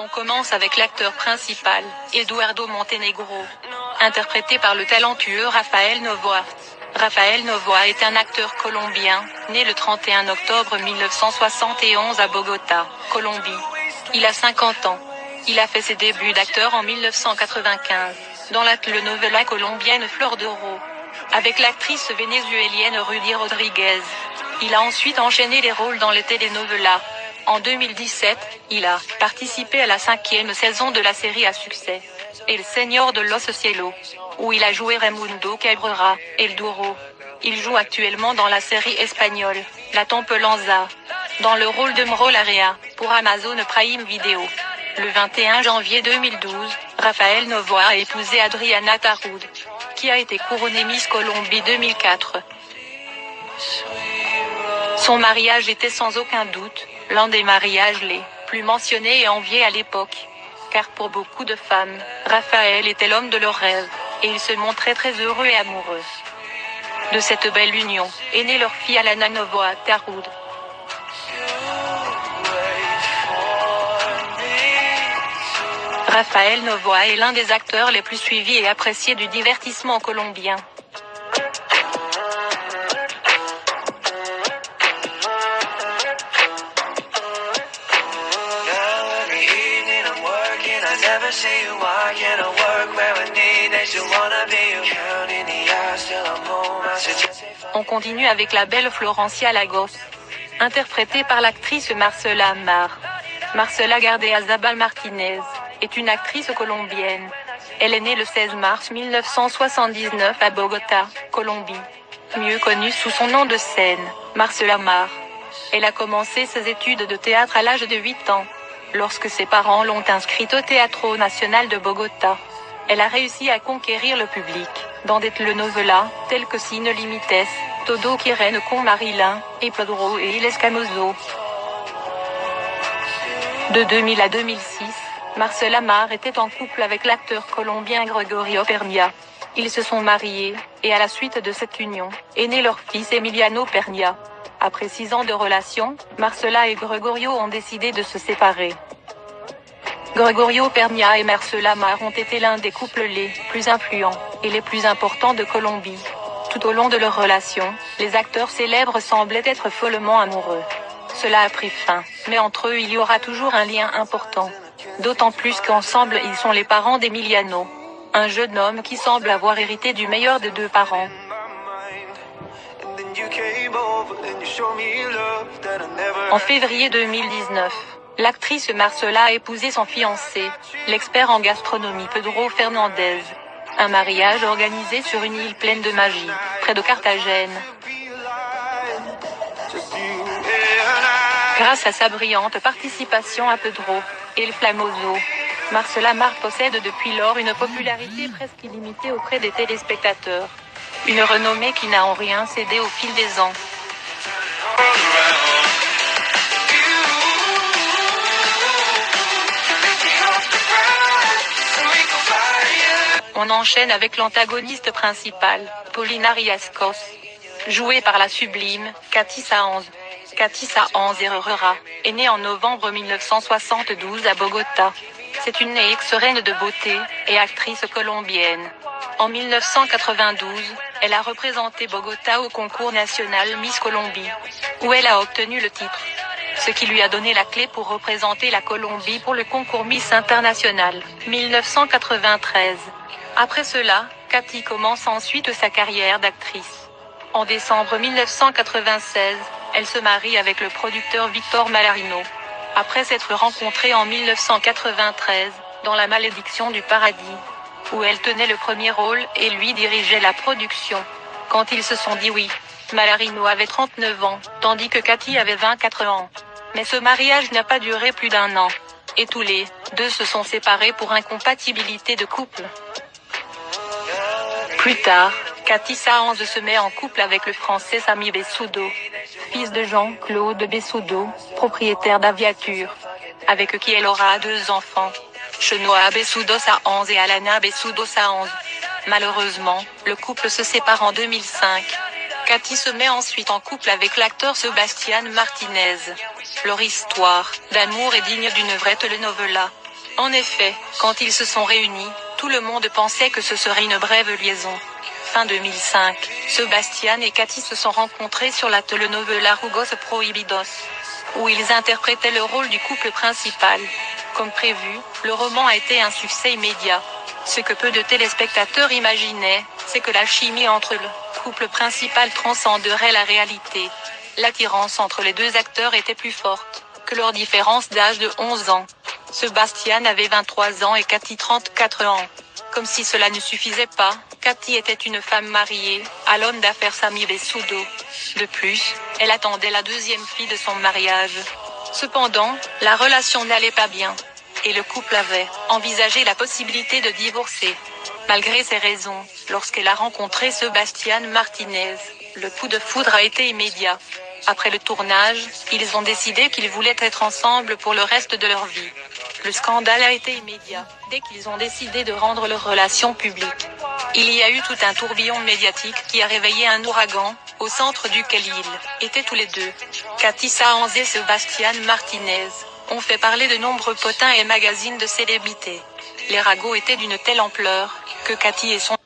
On commence avec l'acteur principal, Eduardo Montenegro, interprété par le talentueux Rafael Novoa. Rafael Novoa est un acteur colombien, né le 31 octobre 1971 à Bogota, Colombie. Il a 50 ans. Il a fait ses débuts d'acteur en 1995, dans la telenovela colombienne Flor de Oro, avec l'actrice vénézuélienne Rudy Rodriguez. Il a ensuite enchaîné les rôles dans les telenovelas. En 2017, il a participé à la 5e saison de la série à succès, El Señor de los Cielos, où il a joué Raimundo Cabrera, El Duro. Il joue actuellement dans la série espagnole, La Templanza, dans le rôle de Mro Larrea, pour Amazon Prime Video. Le 21 janvier 2012, Rafael Novoa a épousé Adriana Tarrud, qui a été couronnée Miss Colombie 2004. Son mariage était sans aucun doute l'un des mariages les plus mentionnés et enviés à l'époque. Car pour beaucoup de femmes, Rafael était l'homme de leurs rêves, et ils se montraient très heureux et amoureux. De cette belle union, est née leur fille Alana Novoa Tarrud. Rafael Novoa est l'un des acteurs les plus suivis et appréciés du divertissement colombien. On continue avec la belle Florencia Lagos, interprétée par l'actrice Marcela Amar. Marcela Gardeazabal Martinez est une actrice colombienne. Elle est née le 16 mars 1979 à Bogota, Colombie. Mieux connue sous son nom de scène, Marcela Amar. Elle a commencé ses études de théâtre à l'âge de 8 ans, lorsque ses parents l'ont inscrite au Teatro Nacional de Bogota. Elle a réussi à conquérir le public, dans des telenovelas, telles que Sin Limites, Todo Quieren con Marilyn, et Pedro et Il Escamoso. De 2000 à 2006, Marcela Amar était en couple avec l'acteur colombien Gregorio Pernía. Ils se sont mariés, et à la suite de cette union, est né leur fils Emiliano Pernía. Après 6 ans de relation, Marcela et Gregorio ont décidé de se séparer. Gregorio Pernía et Marcela Amar ont été l'un des couples les plus influents et les plus importants de Colombie. Tout au long de leur relation, les acteurs célèbres semblaient être follement amoureux. Cela a pris fin, mais entre eux il y aura toujours un lien important. D'autant plus qu'ensemble ils sont les parents d'Emiliano, un jeune homme qui semble avoir hérité du meilleur des deux parents. En février 2019, l'actrice Marcela a épousé son fiancé, l'expert en gastronomie Pedro Fernandez. Un mariage organisé sur une île pleine de magie, près de Carthagène. Grâce à sa brillante participation à Pedro et El Famoso, Marcela Amar possède depuis lors une popularité presque illimitée auprès des téléspectateurs. Une renommée qui n'a en rien cédé au fil des ans. On enchaîne avec l'antagoniste principal, Paulina Riascos, jouée par la sublime Katy Saenz. Katy Saenz Herrera est née en novembre 1972 à Bogota. C'est une ex-reine de beauté et actrice colombienne. En 1992, elle a représenté Bogota au concours national Miss Colombie, où elle a obtenu le titre, ce qui lui a donné la clé pour représenter la Colombie pour le concours Miss International 1993. Après cela, Katy commence ensuite sa carrière d'actrice. En décembre 1996, elle se marie avec le producteur Victor Malarino. Après s'être rencontrée en 1993, dans La Malédiction du Paradis, où elle tenait le premier rôle et lui dirigeait la production. Quand ils se sont dit oui, Malarino avait 39 ans, tandis que Katy avait 24 ans. Mais ce mariage n'a pas duré plus d'1 an. Et tous les deux se sont séparés pour incompatibilité de couple. Plus tard, Katy Saenz se met en couple avec le Français Sami Bessudo, fils de Jean-Claude Bessudo, propriétaire d'Aviature, avec qui elle aura 2 enfants, Chenoa Bessudo Saenz et Alana Bessudo Saenz. Malheureusement, le couple se sépare en 2005. Katy se met ensuite en couple avec l'acteur Sebastián Martínez. Leur histoire d'amour est digne d'une vraie telenovela. En effet, quand ils se sont réunis, tout le monde pensait que ce serait une brève liaison. Fin 2005, Sebastián et Katy se sont rencontrés sur la telenovela Jugos Prohibidos, où ils interprétaient le rôle du couple principal. Comme prévu, le roman a été un succès immédiat. Ce que peu de téléspectateurs imaginaient, c'est que l'alchimie entre le couple principal transcenderait la réalité. L'attirance entre les deux acteurs était plus forte que leur différence d'âge de 11 ans. Sebastián avait 23 ans et Katy 34 ans. Comme si cela ne suffisait pas, Katy était une femme mariée à l'homme d'affaires Sami Bessudo. De plus, elle attendait la deuxième fille de son mariage. Cependant, la relation n'allait pas bien, et le couple avait envisagé la possibilité de divorcer. Malgré ces raisons, lorsqu'elle a rencontré Sebastián Martínez, le coup de foudre a été immédiat. Après le tournage, ils ont décidé qu'ils voulaient être ensemble pour le reste de leur vie. Le scandale a été immédiat, dès qu'ils ont décidé de rendre leur relation publique. Il y a eu tout un tourbillon médiatique qui a réveillé un ouragan, au centre duquel ils étaient tous les deux. Katy Sáenz et Sebastián Martínez ont fait parler de nombreux potins et magazines de célébrités. Les ragots étaient d'une telle ampleur, que Katy et son